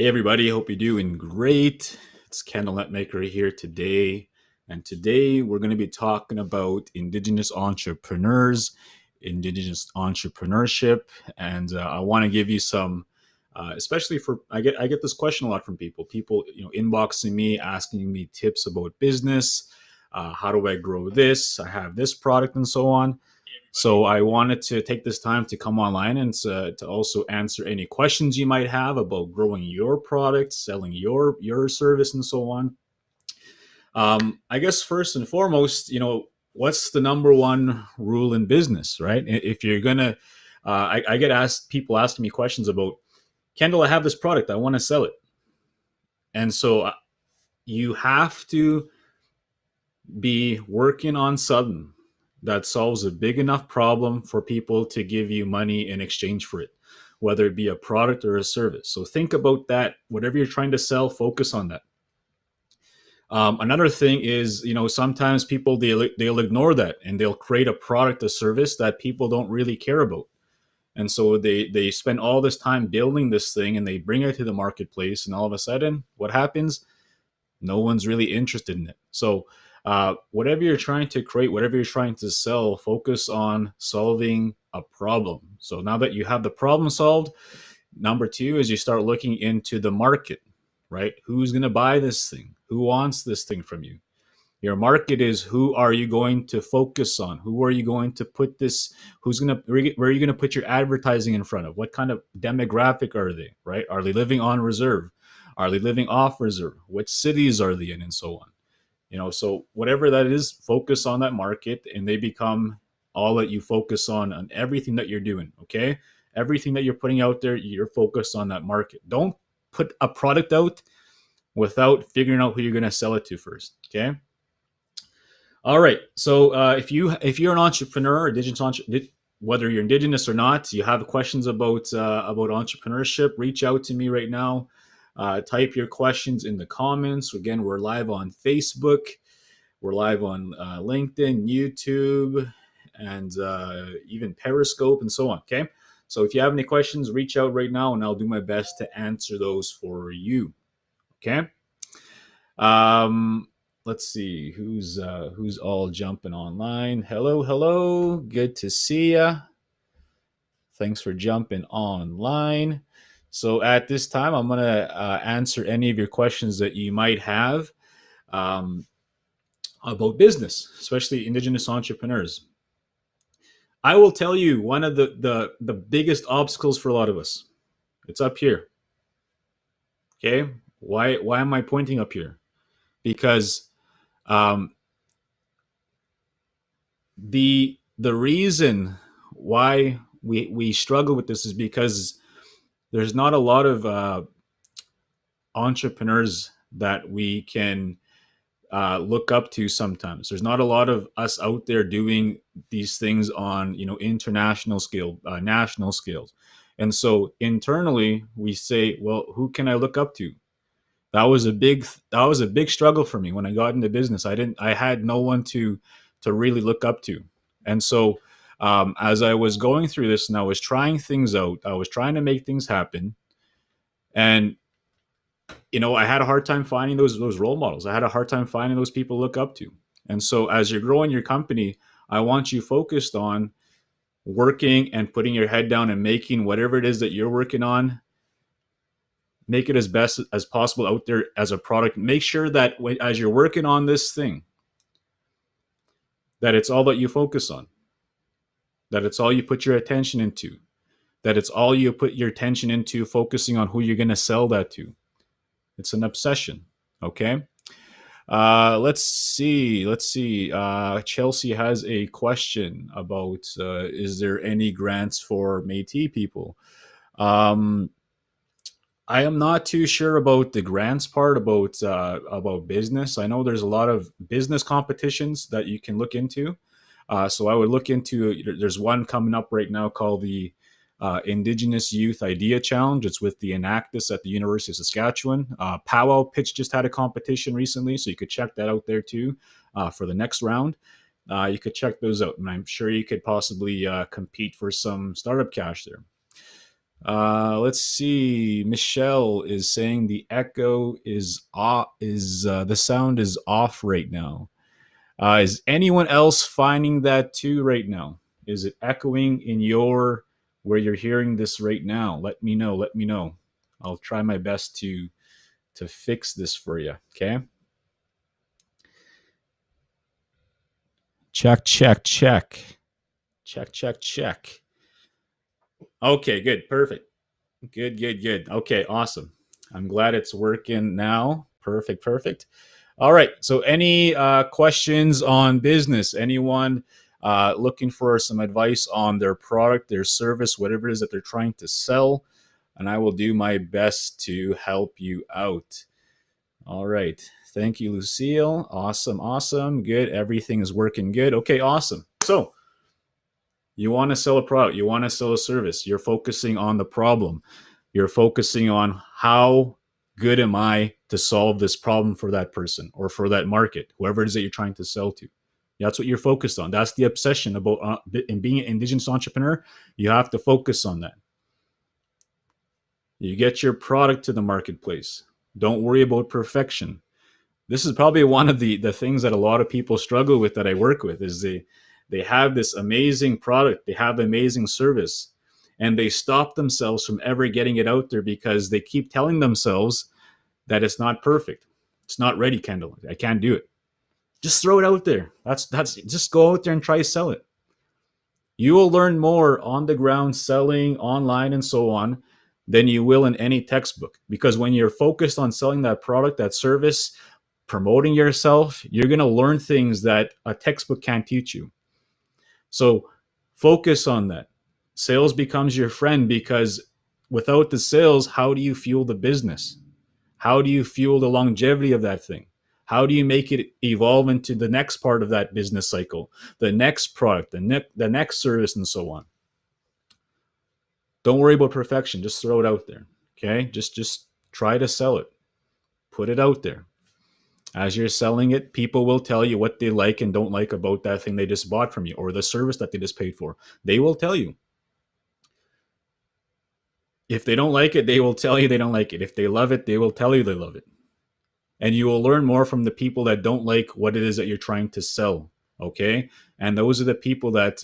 Hey everybody, hope you're doing great. It's Candle Nut Maker here today. And today we're going to be talking about Indigenous entrepreneurs, Indigenous entrepreneurship. And I want to give you some, especially for, I get this question a lot from people. People, inboxing me, asking me tips about business. How do I grow this? I have this product and so on. So I wanted to take this time to come online and to also answer any questions you might have about growing your product, selling your service, and so on. I guess first and foremost, what's the number one rule in business, right? If you're gonna, I get asked people asking me questions about, Kendall, I have this product, I want to sell it, and so you have to be working on something that solves a big enough problem for people to give you money in exchange for it, whether it be a product or a service. So think about that. Whatever you're trying to sell, focus on that. Another thing is, sometimes people they'll ignore that and they'll create a product, a service that people don't really care about, and so they spend all this time building this thing and they bring it to the marketplace, and all of a sudden, what happens? No one's really interested in it. So whatever you're trying to create, whatever you're trying to sell, focus on solving a problem. So now that you have the problem solved, number two is you start looking into the market, right? Who's going to buy this thing? Who wants this thing from you? Your market is, who are you going to focus on? Who are you going to put this? Where are you going to put your advertising in front of? What kind of demographic are they, right? Are they living on reserve? Are they living off reserve? What cities are they in, and so on? So whatever that is, focus on that market, and they become all that you focus on everything that you're doing. Okay, everything that you're putting out there, you're focused on that market. Don't put a product out without figuring out who you're going to sell it to first. Okay. All right. So if you're an entrepreneur, whether you're indigenous or not, you have questions about entrepreneurship, reach out to me right now. Type your questions in the comments. Again, we're live on Facebook, we're live on LinkedIn, YouTube, and even Periscope, and so on. Okay. So if you have any questions, reach out right now, and I'll do my best to answer those for you. Okay. Let's see who's all jumping online. Hello, hello. Good to see ya. Thanks for jumping online. So at this time, I'm gonna answer any of your questions that you might have um, about business, especially Indigenous entrepreneurs. I will tell you one of the biggest obstacles for a lot of us. It's up here. Okay, why am I pointing up here? Because um, the reason why we struggle with this is because there's not a lot of entrepreneurs that we can look up to. Sometimes there's not a lot of us out there doing these things on international scale, national scales, and so internally we say, well, who can I look up to? That was a big struggle for me when I got into business. I had no one to really look up to, and so as I was going through this and I was trying things out, I was trying to make things happen, and I had a hard time finding those role models. I had a hard time finding those people to look up to. And so as you're growing your company, I want you focused on working and putting your head down and making whatever it is that you're working on, make it as best as possible out there as a product. Make sure that as you're working on this thing, that it's all that you focus on, that it's all you put your attention into, that it's all you put your attention into focusing on who you're going to sell that to. It's an obsession. Okay. Let's see. Chelsea has a question about is there any grants for Métis people? Um, I am not too sure about the grants part about business. I know there's a lot of business competitions that you can look into. So I would look into. There's one coming up right now called the Indigenous Youth Idea Challenge. It's with the Enactus at the University of Saskatchewan. Powwow Pitch just had a competition recently, so you could check that out there too for the next round. You could check those out, and I'm sure you could possibly compete for some startup cash there. Let's see. Michelle is saying the echo is off. Is the sound is off right now? Is anyone else finding that too right now? Is it echoing in your where you're hearing this right now? Let me know. Let me know. I'll try my best to fix this for you. Okay. Check, check, check. Check, check, check. Okay, good. Perfect. Good, good, good. Okay, awesome. I'm glad it's working now. Perfect, perfect. All right. So, any questions on business? Anyone looking for some advice on their product, their service, whatever it is that they're trying to sell? And I will do my best to help you out. All right. Thank you, Lucille. Awesome, awesome. Good. Everything is working good. Okay, awesome. So, you want to sell a product, you want to sell a service, you're focusing on the problem. You're focusing on how good am I to solve this problem for that person or for that market, whoever it is that you're trying to sell to. That's what you're focused on. That's the obsession about in being an Indigenous entrepreneur. You have to focus on that. You get your product to the marketplace. Don't worry about perfection. This is probably one of the things that a lot of people struggle with that I work with is they have this amazing product, they have amazing service, and they stop themselves from ever getting it out there because they keep telling themselves that it's not perfect. It's not ready, Kendall. I can't do it. Just throw it out there. That's just go out there and try to sell it. You will learn more on the ground selling online and so on than you will in any textbook because when you're focused on selling that product, that service, promoting yourself, you're going to learn things that a textbook can't teach you. So focus on that. Sales becomes your friend because without the sales, how do you fuel the business? How do you fuel the longevity of that thing? How do you make it evolve into the next part of that business cycle, the next product, the next service, and so on? Don't worry about perfection. Just throw it out there. Okay. Just try to sell it. Put it out there. As you're selling it, people will tell you what they like and don't like about that thing they just bought from you or the service that they just paid for. They will tell you. If they don't like it, they will tell you they don't like it. If they love it, they will tell you they love it. And you will learn more from the people that don't like what it is that you're trying to sell. Okay. And those are the people that,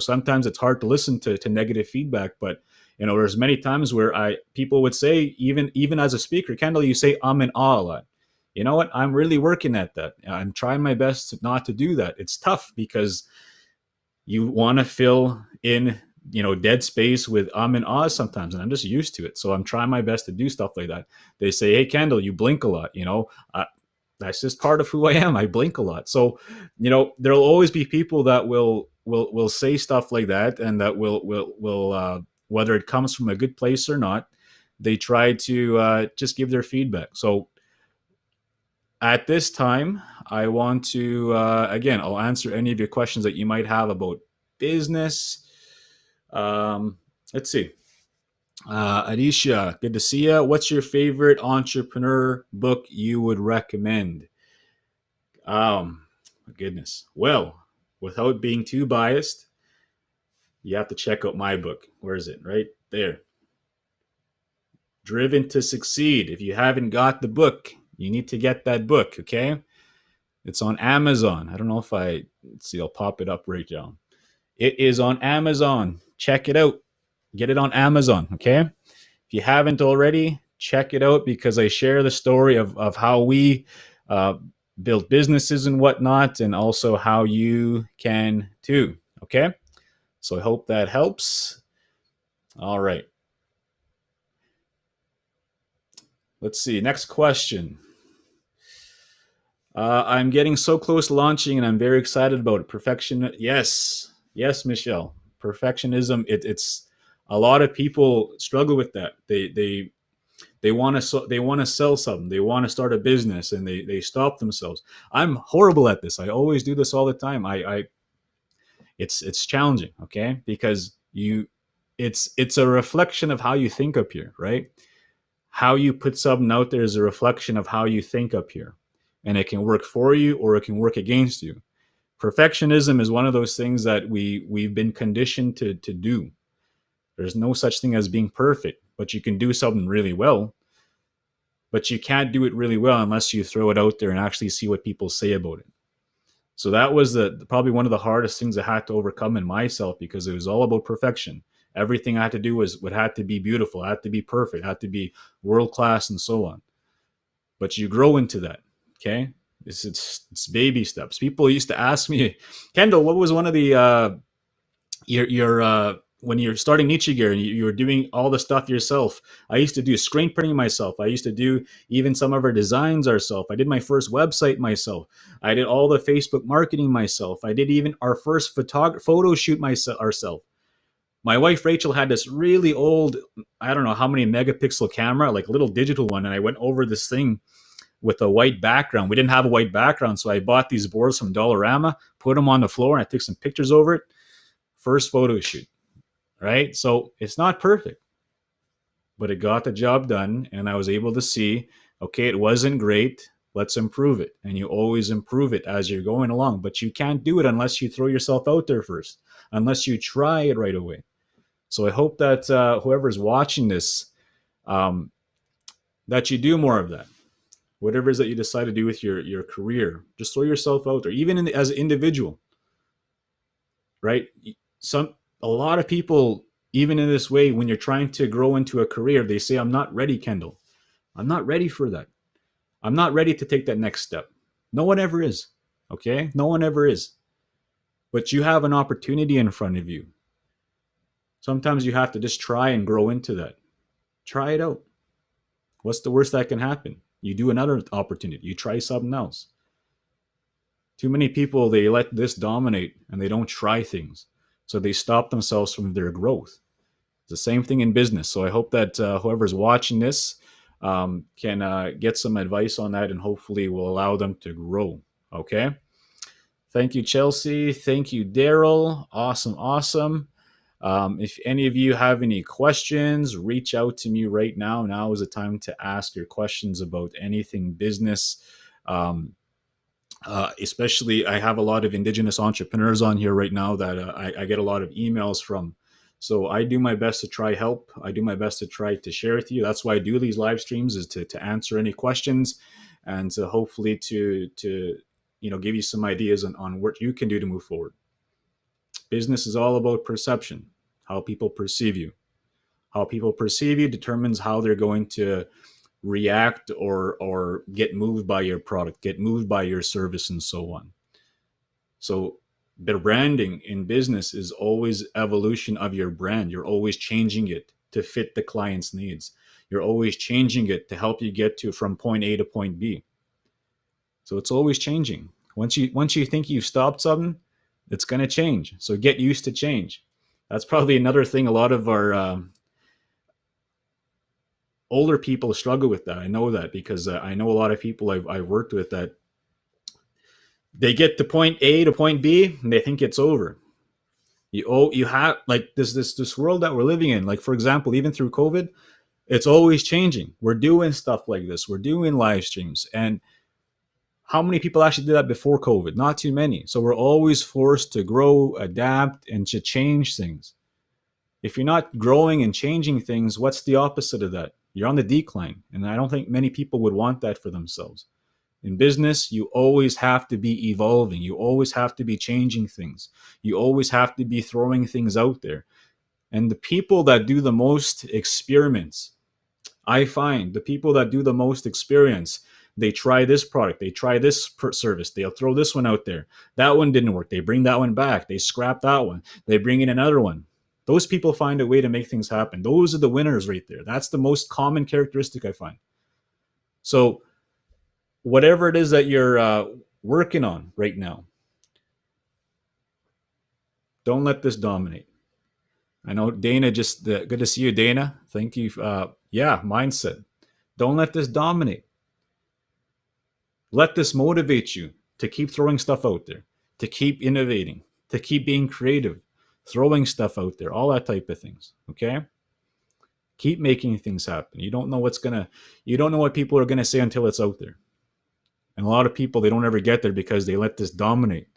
sometimes it's hard to listen to negative feedback, but there's many times where people would say, even as a speaker, Kendall, you say and ah a lot. You know what? I'm really working at that. I'm trying my best not to do that. It's tough because you want to fill in, dead space with and ahs sometimes, and I'm just used to it. So I'm trying my best to do stuff like that. They say, "Hey, Kendall, you blink a lot." That's just part of who I am. I blink a lot. So, there'll always be people that will say stuff like that, and that will whether it comes from a good place or not, they try to just give their feedback. So at this time, I want to, again, I'll answer any of your questions that you might have about business. Let's see. Adisha, good to see you. What's your favorite entrepreneur book you would recommend? My goodness. Well, without being too biased, you have to check out my book. Where is it? Right there. Driven to Succeed. If you haven't got the book, you need to get that book, okay? It's on Amazon. I don't know if let's see, I'll pop it up right down. It is on Amazon. Check it out. Get it on Amazon, okay? If you haven't already, check it out because I share the story of how we build businesses and whatnot, and also how you can too, okay? So I hope that helps. All right. Let's see. Next question. I'm getting so close to launching and I'm very excited about it. Perfection. Yes. Yes, Michelle. Perfectionism. It's a lot of people struggle with that. They want to sell something. They want to start a business and they stop themselves. I'm horrible at this. I always do this all the time. It's challenging, okay? Because it's a reflection of how you think up here, right? How you put something out there is a reflection of how you think up here. And it can work for you or it can work against you. Perfectionism is one of those things that we've been conditioned to do. There's no such thing as being perfect, but you can do something really well. But you can't do it really well unless you throw it out there and actually see what people say about it. So that was probably one of the hardest things I had to overcome in myself, because it was all about perfection. Everything I had to do would had to be beautiful, had to be perfect, had to be world class, and so on. But you grow into that. Okay, it's baby steps. People used to ask me, Kendall, what was one of the your when you're starting Niche Gear and you were doing all the stuff yourself? I used to do screen printing myself. I used to do even some of our designs ourselves. I did my first website myself. I did all the Facebook marketing myself. I did even our first photo shoot myself ourselves. My wife Rachel had this really old, I don't know how many megapixel camera, like little digital one, and I went over this thing with a white background. We didn't have a white background, so I bought these boards from Dollarama, put them on the floor, and I took some pictures over it. First photo shoot, right? So it's not perfect, but it got the job done, and I was able to see, okay, it wasn't great. Let's improve it. And you always improve it as you're going along, but you can't do it unless you throw yourself out there first, unless you try it right away. So I hope that whoever's watching this, um, that you do more of that. Whatever it is that you decide to do with your career, just throw yourself out there, even as an individual, right? A lot of people, even in this way, when you're trying to grow into a career, they say, I'm not ready, Kendall. I'm not ready for that. I'm not ready to take that next step. No one ever is. Okay? No one ever is. But you have an opportunity in front of you. Sometimes you have to just try and grow into that. Try it out. What's the worst that can happen? You do another opportunity. You try something else. Too many people, they let this dominate and they don't try things. So they stop themselves from their growth. It's the same thing in business. So I hope that whoever's watching this can get some advice on that, and hopefully will allow them to grow. Okay. Thank you, Chelsea. Thank you, Daryl. Awesome. Awesome. If any of you have any questions, reach out to me right now. Now is the time to ask your questions about anything business. Especially, I have a lot of Indigenous entrepreneurs on here right now that I get a lot of emails from. So I do my best to try help. I do my best to try to share with you. That's why I do these live streams, is to answer any questions, and to hopefully to give you some ideas on what you can do to move forward. Business is all about perception, how people perceive you. How people perceive you determines how they're going to react or get moved by your product, get moved by your service, and so on. So the branding in business is always evolution of your brand. You're always changing it to fit the client's needs. You're always changing it to help you get to from point A to point B. So it's always changing. Once you think you've stopped something, it's going to change. So get used to change. That's probably another thing a lot of our older people struggle with that. I know that because I know a lot of people I've worked with that they get to point A to point B and they think it's over. You have like this world that we're living in. Like, for example, even through COVID, it's always changing. We're doing stuff like this. We're doing live streams. And how many people actually did that before COVID? Not too many. So we're always forced to grow, adapt, and to change things. If you're not growing and changing things, what's the opposite of that? You're on the decline. And I don't think many people would want that for themselves. In business, you always have to be evolving. You always have to be changing things. You always have to be throwing things out there. And the people that do the most experiments, I find the people that do the most experience, they try this product, they try this service, they'll throw this one out there. That one didn't work. They bring that one back. They scrap that one. They bring in another one. Those people find a way to make things happen. Those are the winners right there. That's the most common characteristic I find. So whatever it is that you're working on right now, don't let this dominate. I know Dana just good to see you, Dana. Thank you. Yeah, mindset. Don't let this dominate. Let this motivate you to keep throwing stuff out there, to keep innovating, to keep being creative, throwing stuff out there, all that type of things. Okay. Keep making things happen. You don't know what people are gonna say until it's out there. And a lot of people, they don't ever get there because they let this dominate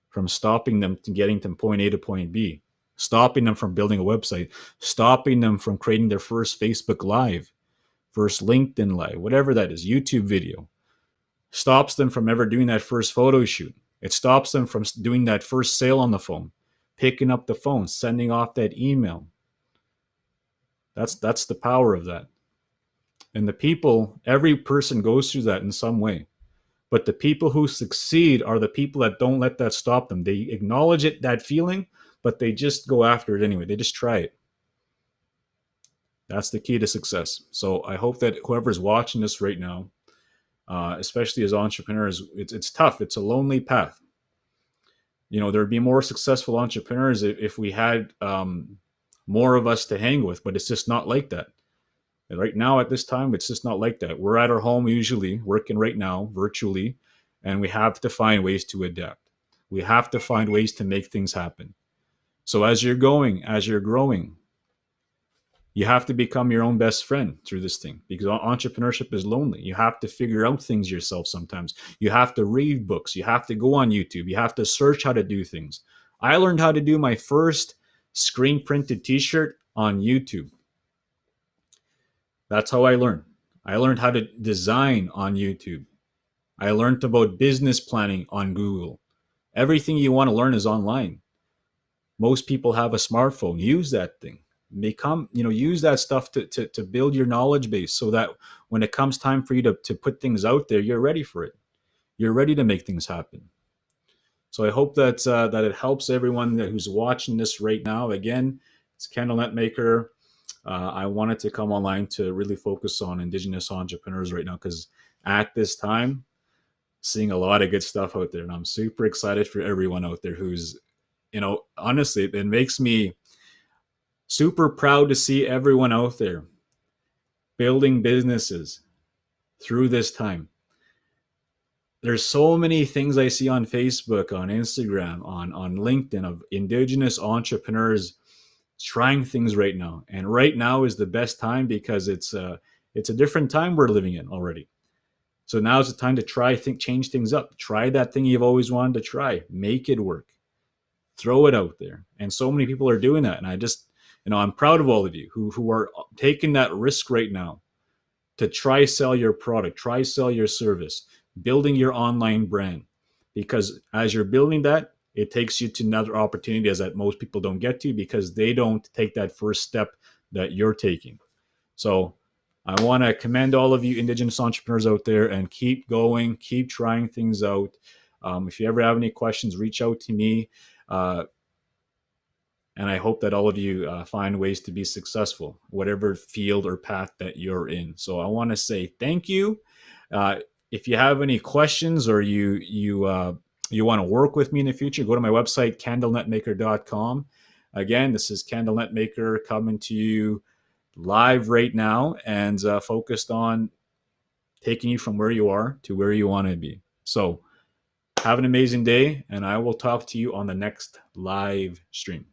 from stopping them to getting to point A to point B. stopping them from building a website, stopping them from creating their first Facebook Live, first LinkedIn Live, whatever that is, YouTube video, stops them from ever doing that first photo shoot. It stops them from doing that first sale on the phone, picking up the phone, sending off that email. That's the power of that. And the people, every person goes through that in some way. But the people who succeed are the people that don't let that stop them. They acknowledge it, that feeling, but they just go after it anyway. They just try it. That's the key to success. So I hope that whoever's watching this right now, especially as entrepreneurs, it's tough. It's a lonely path. You know, there'd be more successful entrepreneurs if we had more of us to hang with, but it's just not like that. And right now, at this time, it's just not like that. We're at our home usually, working right now, virtually, and we have to find ways to adapt. We have to find ways to make things happen. So as you're growing, you have to become your own best friend through this thing, because entrepreneurship is lonely. You have to figure out things yourself sometimes. You have to read books. You have to go on YouTube. You have to search how to do things. I learned how to do my first screen printed t-shirt on YouTube. That's how I learned. I learned how to design on YouTube. I learned about business planning on Google. Everything you want to learn is online. Most people have a smartphone. Use that thing. Use that stuff to build your knowledge base, so that when it comes time for you to put things out there, you're ready for it. You're ready to make things happen. So I hope that it helps everyone who's watching this right now. Again, it's Candle Net Maker. I wanted to come online to really focus on Indigenous entrepreneurs right now, because at this time, seeing a lot of good stuff out there, and I'm super excited for everyone out there who's, honestly, it makes me super proud to see everyone out there building businesses through this time. There's so many things I see on Facebook, on Instagram, on LinkedIn of Indigenous entrepreneurs trying things right now. And right now is the best time, because it's a different time we're living in already. So now is the time to change things up. Try that thing you've always wanted to try. Make it work. Throw it out there. And so many people are doing that. And I just, I'm proud of all of you who are taking that risk right now to try sell your product, try sell your service, building your online brand. Because as you're building that, it takes you to another opportunities that most people don't get to, because they don't take that first step that you're taking. So I want to commend all of you Indigenous entrepreneurs out there, and keep going, keep trying things out. If you ever have any questions, reach out to me. And I hope that all of you find ways to be successful, whatever field or path that you're in. So I want to say thank you. If you have any questions, or you want to work with me in the future, go to my website, candlenetmaker.com. Again, this is Candle Net Maker coming to you live right now, and focused on taking you from where you are to where you want to be. So have an amazing day, and I will talk to you on the next live stream.